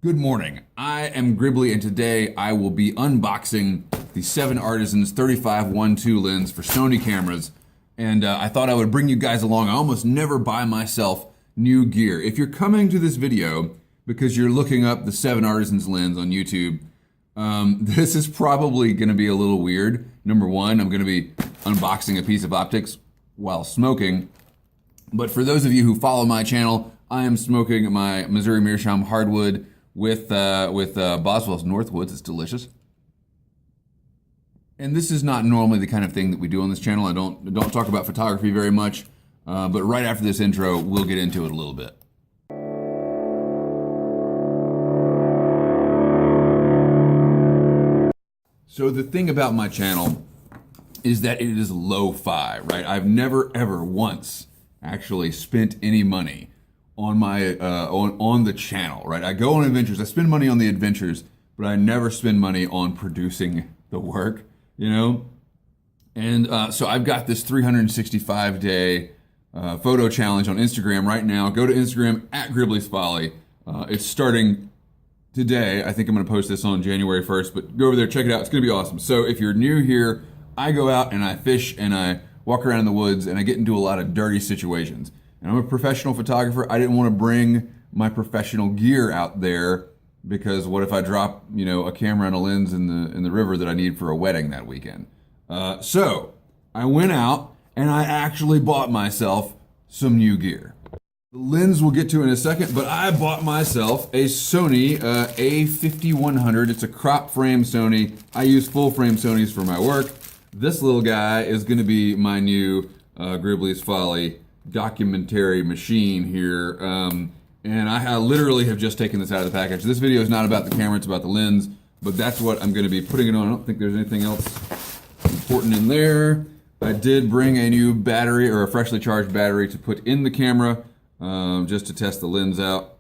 Good morning. I am Gribbly, and today I will be unboxing the 7artisans 35-1.2 lens for Sony cameras. And I thought I would bring you guys along. I almost never buy myself new gear. If you're coming to this video because you're looking up the 7artisans lens on YouTube, this is probably going to be a little weird. Number one, I'm going to be unboxing a piece of optics while smoking. But for those of you who follow my channel, I am smoking my Missouri Meerschaum hardwood with Boswell's Northwoods. It's delicious. And this is not normally the kind of thing that we do on this channel. I don't talk about photography very much, but right after this intro, we'll get into it a little bit. So the thing about my channel is that it is lo-fi, right? I've never ever once actually spent any money on my on the channel, right? I go on adventures, I spend money on the adventures, but I never spend money on producing the work, you know? And so I've got this 365-day photo challenge on Instagram right now. Go to Instagram at Gribbly's Folly. It's starting today. I think I'm gonna post this on January 1st, but go over there, check it out. It's gonna be awesome. So if you're new here, I go out and I fish and I walk around in the woods and I get into a lot of dirty situations. And I'm a professional photographer. I didn't want to bring my professional gear out there because what if I drop, you know, a camera and a lens in the river that I need for a wedding that weekend? So I went out and I actually bought myself some new gear. The lens we'll get to in a second, but I bought myself a Sony A5100. It's a crop frame Sony. I use full frame Sonys for my work. This little guy is going to be my new Gribbly's Folly documentary machine here. And I literally have just taken this out of the package. This video is not about the camera, it's about the lens, but that's what I'm going to be putting it on. I don't think there's anything else important in there. I did bring a new battery, or a freshly charged battery, to put in the camera just to test the lens out.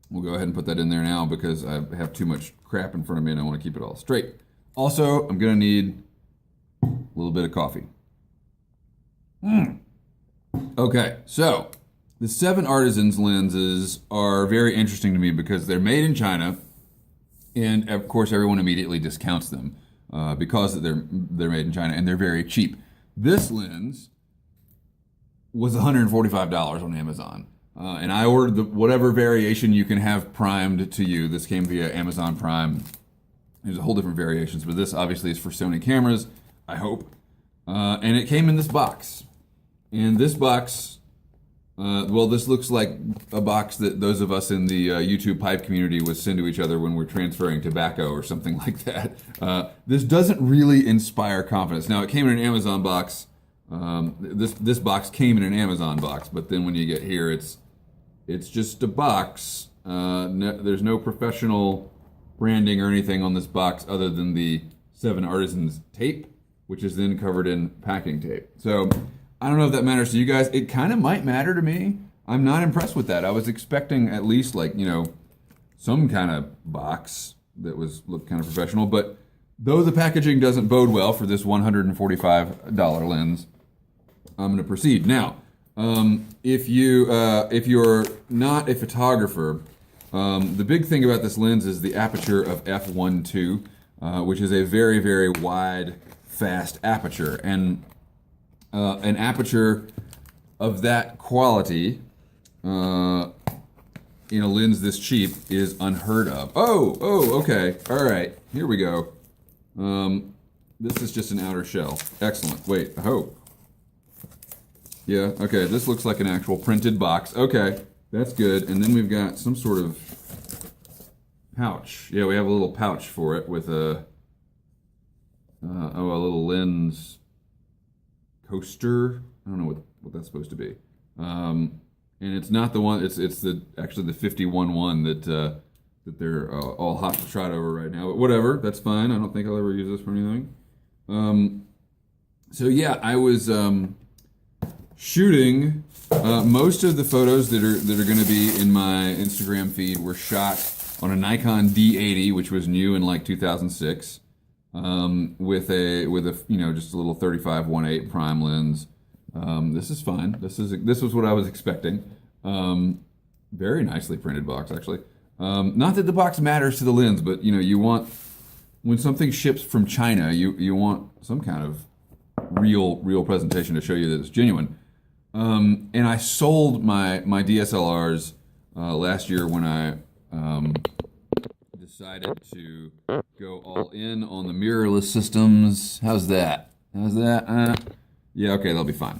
We'll go ahead and put that in there now because I have too much crap in front of me and I want to keep it all straight. Also, I'm going to need a little bit of coffee. Okay, so the 7artisans lenses are very interesting to me because they're made in China, and of course everyone immediately discounts them because they're made in China and they're very cheap. This lens was $145 on Amazon, and I ordered whatever variation you can have primed to you. This came via Amazon Prime. There's a whole different variations, but this obviously is for Sony cameras, I hope. And it came in this box. And this box, well, this looks like a box that those of us in the YouTube pipe community would send to each other when we're transferring tobacco or something like that. This doesn't really inspire confidence. Now, it came in an Amazon box. This box came in an Amazon box, but then when you get here, it's just a box. There's no professional branding or anything on this box other than the 7artisans tape, which is then covered in packing tape. So I don't know if that matters to you guys. It kind of might matter to me. I'm not impressed with that. I was expecting at least, like, you know, some kind of box that looked kind of professional, but though the packaging doesn't bode well for this $145 lens, I'm going to proceed. Now, if you're not a photographer, the big thing about this lens is the aperture of f1.2, which is a very, very wide, fast aperture. And an aperture of that quality in a lens this cheap is unheard of. Oh, okay. All right, here we go. This is just an outer shell. Excellent. Wait, oh. Yeah, okay, this looks like an actual printed box. Okay, that's good. And then we've got some sort of pouch. Yeah, we have a little pouch for it with a little lens coaster. I don't know what that's supposed to be. And it's not the one. It's actually the 51.1 that they're all hot to trot over right now. But whatever, that's fine. I don't think I'll ever use this for anything. So yeah, I was shooting. Most of the photos that are going to be in my Instagram feed were shot on a Nikon D80, which was new in like 2006. With a you know, just a little 35-1.8 prime lens. This is fine. This was what I was expecting. Very nicely printed box, actually. Not that the box matters to the lens, but you want when something ships from China, you want some kind of real presentation to show you that it's genuine. And I sold my DSLRs last year when I decided to go all in on the mirrorless systems. How's that? Yeah, okay, that'll be fine.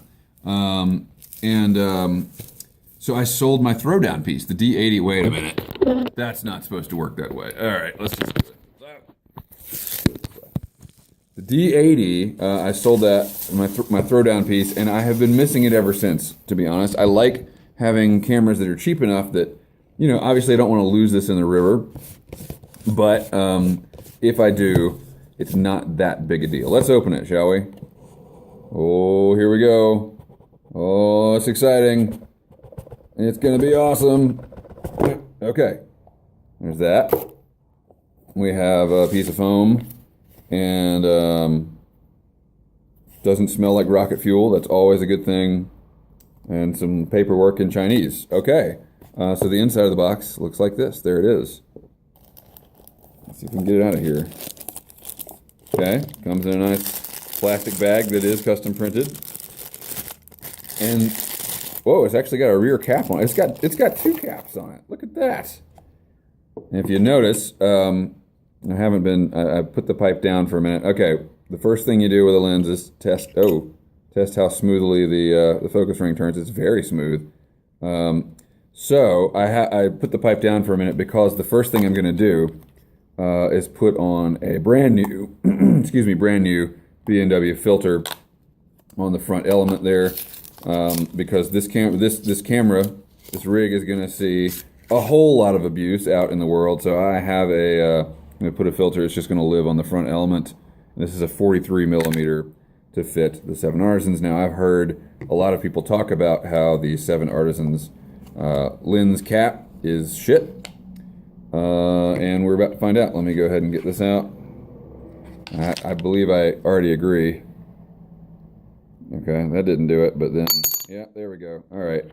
So I sold my throwdown piece, the D80. Wait a minute. That's not supposed to work that way. All right, let's just do it. The D80, I sold that, my throwdown piece, and I have been missing it ever since, to be honest. I like having cameras that are cheap enough that, obviously I don't want to lose this in the river, but if I do, it's not that big a deal. Let's open it, shall we? Oh, here we go. Oh, it's exciting. It's going to be awesome. Okay, there's that. We have a piece of foam. And doesn't smell like rocket fuel. That's always a good thing. And some paperwork in Chinese. Okay, so the inside of the box looks like this. There it is. Let's see if we can get it out of here. Okay, comes in a nice plastic bag that is custom printed. And whoa, it's actually got a rear cap on it. It's got two caps on it. Look at that. And if you notice, I put the pipe down for a minute. Okay, the first thing you do with a lens is test how smoothly the focus ring turns. It's very smooth. So I put the pipe down for a minute because the first thing I'm going to do is put on a brand new, brand new B&W filter on the front element there, because this rig is going to see a whole lot of abuse out in the world. So I have I'm going to put a filter. It's just going to live on the front element. And this is a 43 millimeter to fit the 7artisans. Now, I've heard a lot of people talk about how the 7artisans lens cap is shit. And we're about to find out. Let me go ahead and get this out. I believe I already agree. Okay, that didn't do it, but then, yeah, there we go. All right.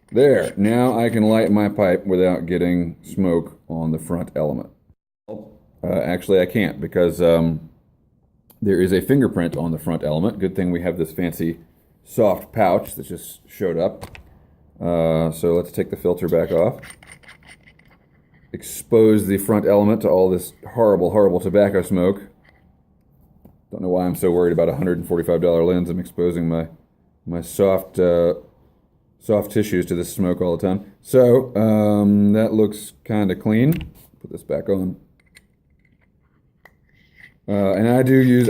There, now I can light my pipe without getting smoke on the front element. Actually, I can't because there is a fingerprint on the front element. Good thing we have this fancy soft pouch that just showed up. So let's take the filter back off. Expose the front element to all this horrible, horrible tobacco smoke. Don't know why I'm so worried about a $145 lens. I'm exposing my soft tissues to this smoke all the time. So that looks kind of clean. Put this back on. And I do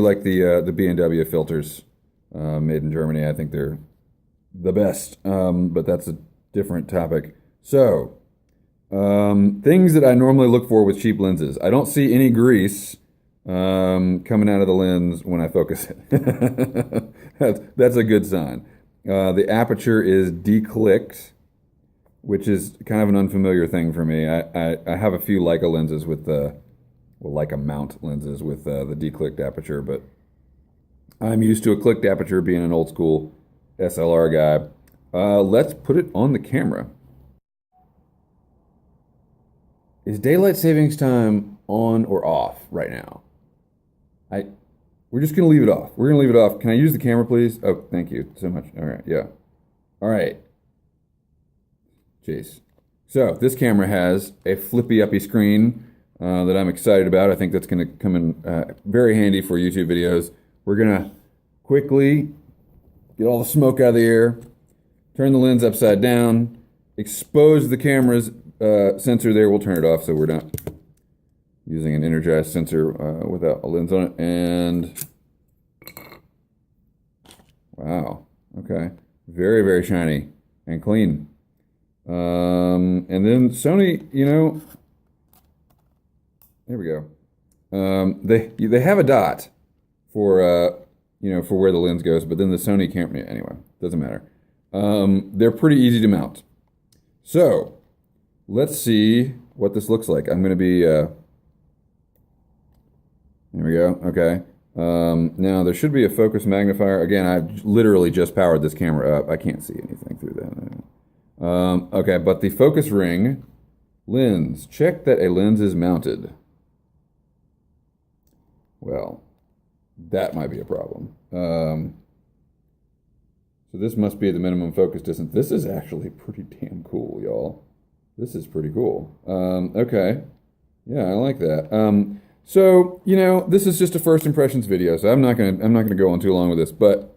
like the B&W filters made in Germany. I think they're the best, but that's a different topic. So things that I normally look for with cheap lenses. I don't see any grease coming out of the lens when I focus it. That's a good sign. The aperture is declicked, which is kind of an unfamiliar thing for me. I have a few Leica lenses with Leica mount lenses with the declicked aperture, but I'm used to a clicked aperture being an old school SLR guy. Let's put it on the camera. Is daylight savings time on or off right now? We're just going to leave it off. We're going to leave it off. Can I use the camera, please? Oh, thank you so much. All right, yeah. All right. Jeez. So this camera has a flippy-uppy screen that I'm excited about. I think that's going to come in very handy for YouTube videos. We're going to quickly get all the smoke out of the air, turn the lens upside down, expose the camera's sensor there. We'll turn it off so we're not using an energized sensor without a lens on it. And wow, okay, very, very shiny and clean. And then Sony, there we go. They have a dot for for where the lens goes, but then the Sony camera, anyway, doesn't matter. They're pretty easy to mount. So let's see what this looks like. I'm going to be there we go. Okay. Now there should be a focus magnifier. Again, I've literally just powered this camera up. I can't see anything through that. Okay, but the focus ring lens. Check that a lens is mounted. Well, that might be a problem. So this must be the minimum focus distance. This is actually pretty damn cool, y'all. This is pretty cool. Okay. Yeah, I like that. So, you know, this is just a first impressions video, so I'm not gonna go on too long with this, but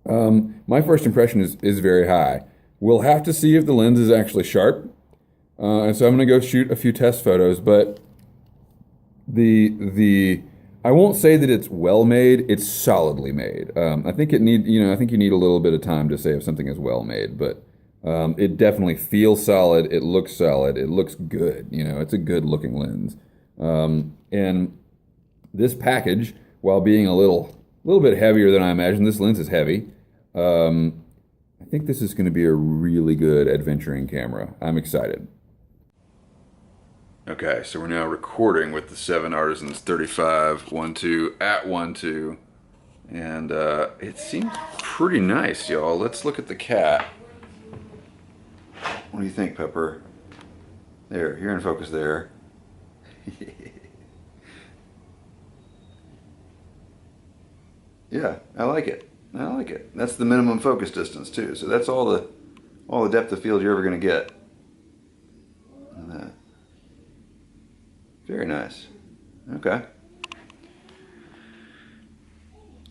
my first impression is very high. We'll have to see if the lens is actually sharp. And so I'm gonna go shoot a few test photos, but I won't say that it's well made, it's solidly made. I think you need a little bit of time to say if something is well made, but it definitely feels solid, it looks good, you know, it's a good looking lens. And this package, while being a little bit heavier than I imagined, this lens is heavy. I think this is going to be a really good adventuring camera. I'm excited. Okay, so we're now recording with the 7artisans 35 1.2 at 1.2, and it seems pretty nice, y'all. Let's look at the cat. What do you think, Pepper? There, you're in focus there. Yeah, I like it. I like it. That's the minimum focus distance too. So that's all the depth of field you're ever going to get. Very nice. Okay.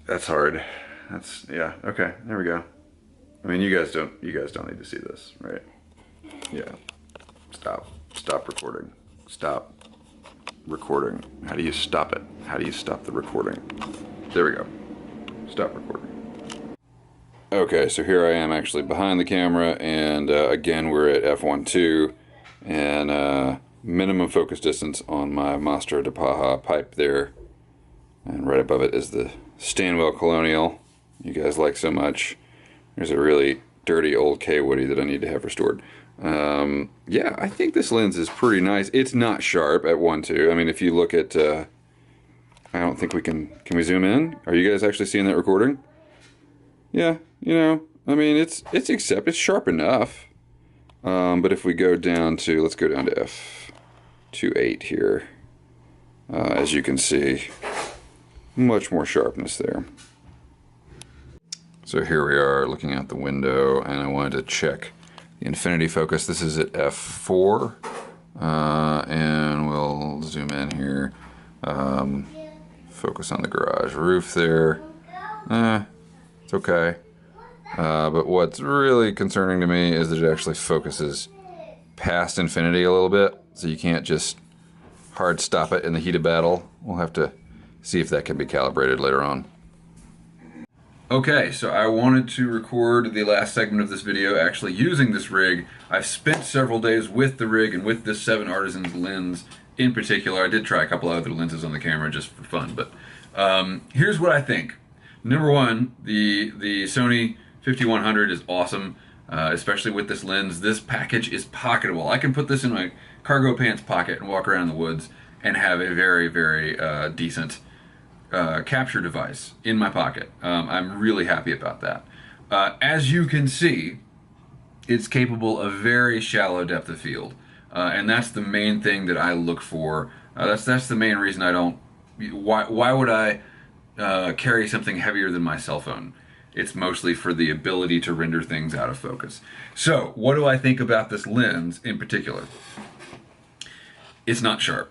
That's hard. Yeah. Okay. There we go. I mean, you guys don't need to see this, right? Yeah. Stop recording. Stop recording. How do you stop it? How do you stop the recording? There we go. Stop recording. Okay, so here I am actually behind the camera, and again we're at f1.2, and minimum focus distance on my Mastro de Paja pipe there, and right above it is the Stanwell Colonial you guys like so much. There's a really dirty old K Woody that I need to have restored. Yeah, I think this lens is pretty nice. It's not sharp at 1.2. I mean, if you look at I don't think we can we zoom in? Are you guys actually seeing that recording? Yeah, you know, I mean, it's sharp enough. But if we go down to, let's go down to f2.8 here, as you can see, much more sharpness there. So here we are looking out the window, and I wanted to check the infinity focus. This is at f4, and we'll zoom in here. Focus on the garage roof there. It's okay. But what's really concerning to me is that it actually focuses past infinity a little bit, so you can't just hard stop it in the heat of battle. We'll have to see if that can be calibrated later on. Okay, so I wanted to record the last segment of this video actually using this rig. I've spent several days with the rig and with this 7artisans lens in particular. I did try a couple other lenses on the camera just for fun, but here's what I think. Number one, the Sony 5100 is awesome, especially with this lens. This package is pocketable. I can put this in my cargo pants pocket and walk around in the woods and have a very, very decent capture device in my pocket. I'm really happy about that. As you can see, it's capable of very shallow depth of field, and that's the main thing that I look for. That's the main reason I don't. Why would I carry something heavier than my cell phone? It's mostly for the ability to render things out of focus. So, what do I think about this lens in particular? It's not sharp,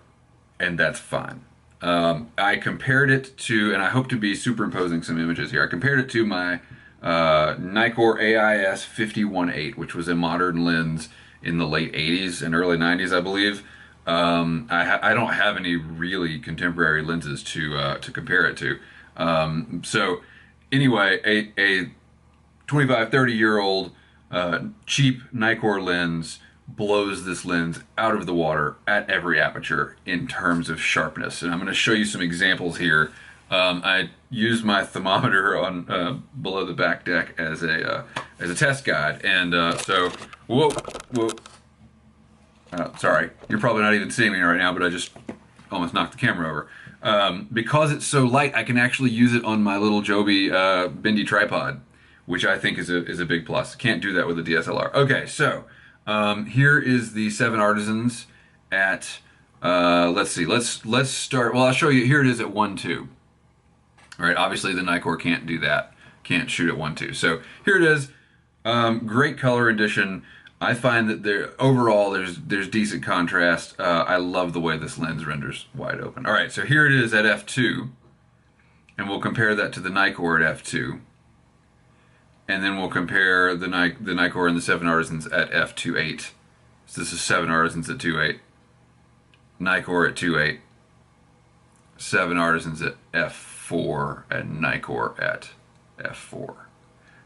and that's fine. I compared it to, and I hope to be superimposing some images here, I compared it to my Nikkor AIS 51.8, which was a modern lens in the late 80s and early 90s, I believe. I don't have any really contemporary lenses to compare it to. So anyway, a 25, 30-year-old cheap Nikkor lens blows this lens out of the water at every aperture in terms of sharpness. And I'm going to show you some examples here. I used my thermometer on below the back deck as a test guide, and so whoa. Sorry, you're probably not even seeing me right now, but I just almost knocked the camera over. Because it's so light, I can actually use it on my little Joby bendy tripod, which I think is a big plus. Can't do that with a DSLR. Okay, so here is the 7artisans at let's see, let's start. Well, I'll show you. Here it is at 1.2. All right, obviously the Nikkor can't do that. Can't shoot at 1.2. So here it is. Great color addition. I find that overall there's decent contrast. I love the way this lens renders wide open. All right, so here it is at f2, and we'll compare that to the Nikkor at f2, and then we'll compare the Nikkor and the 7artisans at f2.8. So this is 7artisans at 2.8, Nikkor at 2.8, 7artisans at f4, and Nikkor at f4.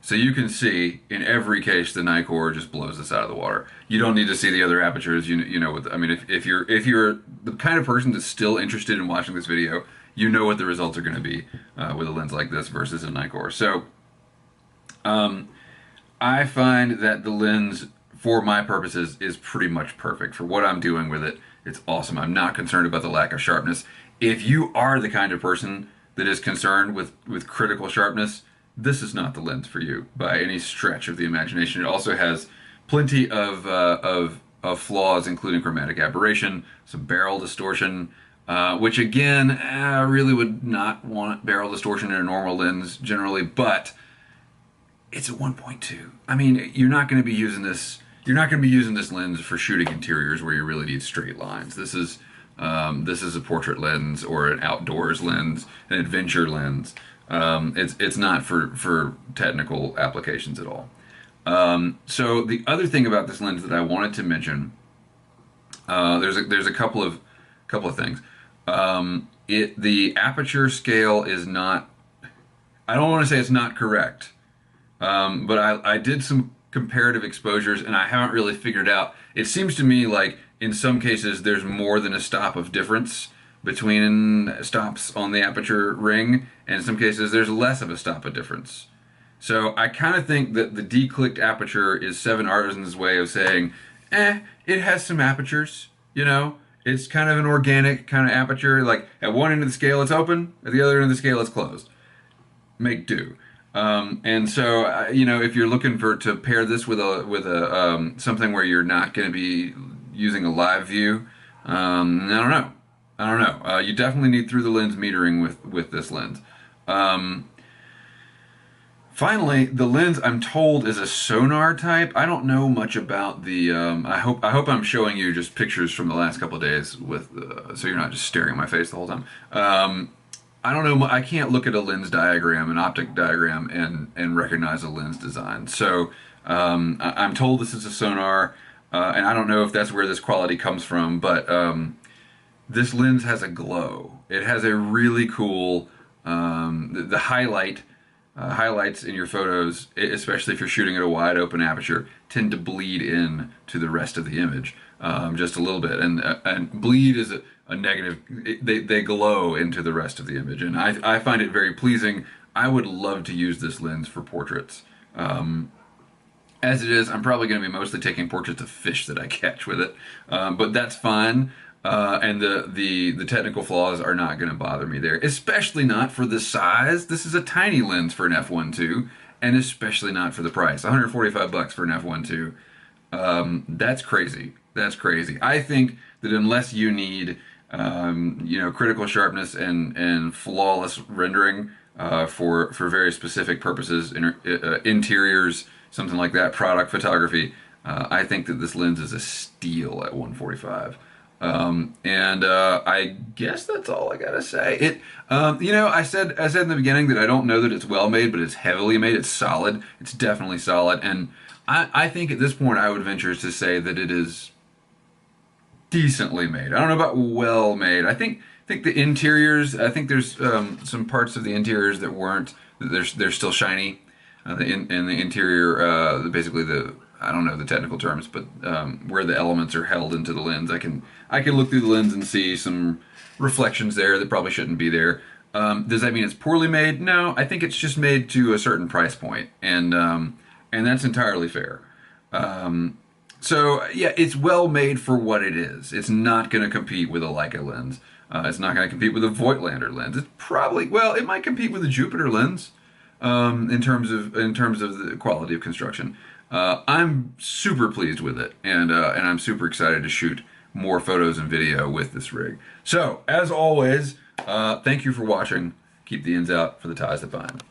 So you can see in every case the Nikkor just blows this out of the water. You don't need to see the other apertures. You know what I mean. If you're the kind of person that's still interested in watching this video, you know what the results are going to be with a lens like this versus a Nikkor. So I find that the lens, for my purposes, is pretty much perfect for what I'm doing with it. It's awesome. I'm not concerned about the lack of sharpness. If you are the kind of person that is concerned with critical sharpness, this is not the lens for you by any stretch of the imagination. It also has plenty of flaws, including chromatic aberration, some barrel distortion, which again, I really would not want barrel distortion in a normal lens generally, but it's a 1.2. I mean, you're not going to be using this. You're not going to be using this lens for shooting interiors where you really need straight lines. This is a portrait lens or an outdoors lens, an adventure lens. It's not for technical applications at all. So the other thing about this lens that I wanted to mention, there's a couple of things. The aperture scale is not. I don't want to say it's not correct, but I did some comparative exposures and I haven't really figured out. It seems to me like in some cases there's more than a stop of difference between stops on the aperture ring, and in some cases there's less of a stop of difference. So I kind of think that the declicked aperture is 7artisans' way of saying, it has some apertures, you know? It's kind of an organic kind of aperture, like at one end of the scale it's open, at the other end of the scale it's closed. Make do. And so, you know, if you're looking to pair this with a something where you're not going to be using a live view, I don't know. You definitely need through the lens metering with this lens. Finally, the lens I'm told is a sonar type. I don't know much about the. I hope I'm showing you just pictures from the last couple of days so you're not just staring at my face the whole time. I don't know. I can't look at a lens diagram, an optic diagram, and recognize a lens design. So I'm told this is a sonar, and I don't know if that's where this quality comes from, but this lens has a glow. It has a really cool the highlights in your photos, especially if you're shooting at a wide open aperture, tend to bleed in to the rest of the image just a little bit, and bleed is a negative. They glow into the rest of the image, and I find it very pleasing. I would love to use this lens for portraits. As it is, I'm probably going to be mostly taking portraits of fish that I catch with it, but that's fine. And the technical flaws are not going to bother me there, especially not for the size. This is a tiny lens for an f1.2, and especially not for the price. $145 for an f1.2. That's crazy. That's crazy. I think that unless you need critical sharpness and flawless rendering for very specific purposes, interiors, something like that, product photography, I think that this lens is a steal at $145. I guess that's all I gotta say. I said in the beginning that I don't know that it's well made, but it's heavily made. It's solid. It's definitely solid, and I think at this point I would venture to say that it is decently made. I don't know about well made. I think the interiors. I think there's some parts of the interiors that weren't. They're still shiny. The interior, basically I don't know the technical terms, but where the elements are held into the lens, I can look through the lens and see some reflections there that probably shouldn't be there. Does that mean it's poorly made? No, I think it's just made to a certain price point, and that's entirely fair. So yeah, it's well made for what it is. It's not going to compete with a Leica lens. It's not going to compete with a Voigtlander lens. It's probably, well, it might compete with a Jupiter lens. in terms of the quality of construction. I'm super pleased with it, and I'm super excited to shoot more photos and video with this rig. So, as always, thank you for watching. Keep the ends out for the ties that bind.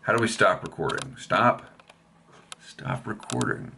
How do we stop recording? Stop recording.